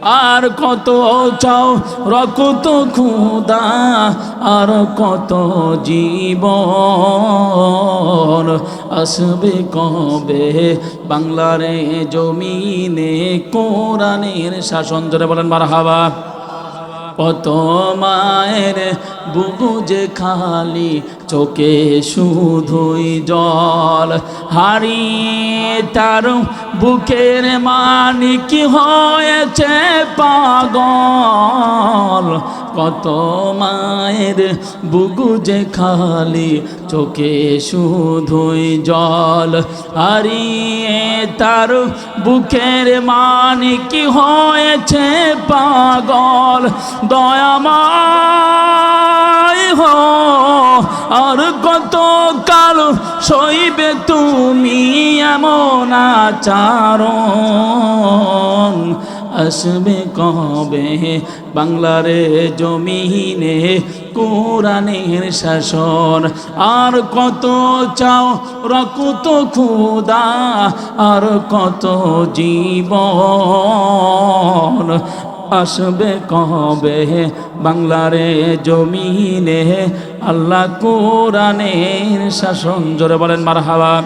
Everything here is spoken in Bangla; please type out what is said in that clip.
আর কত চাও রকত খুদা, আর কত জীবন, আসবে কবে বাংলার জমিনে কোরআনের শাসন। জোরে বলেন মারহাবা। কত মায়ের বুকু যে খালি, চোখে শুধুই জল, হারিয়ে তার বুকের মানিক হয়েছে পাগল। কত মায়ের বুকু যে খালি, চোখে শুধুই জল, হারিয়ে তার বুকের মানিক হয়েছে পাগল। দয়াময় হো, আর কত কাল সইবে তুমি এমন আচরণ, আসবে কবে বাংলার জমিনে কোরআনের শাসন। আর কত চাও রকত খুদা, আর কত জীবন, আসবে কবে বাংলার জমিনে আল্লাহ কোরআনের শাসন। জোরে বলেন মারহাবা।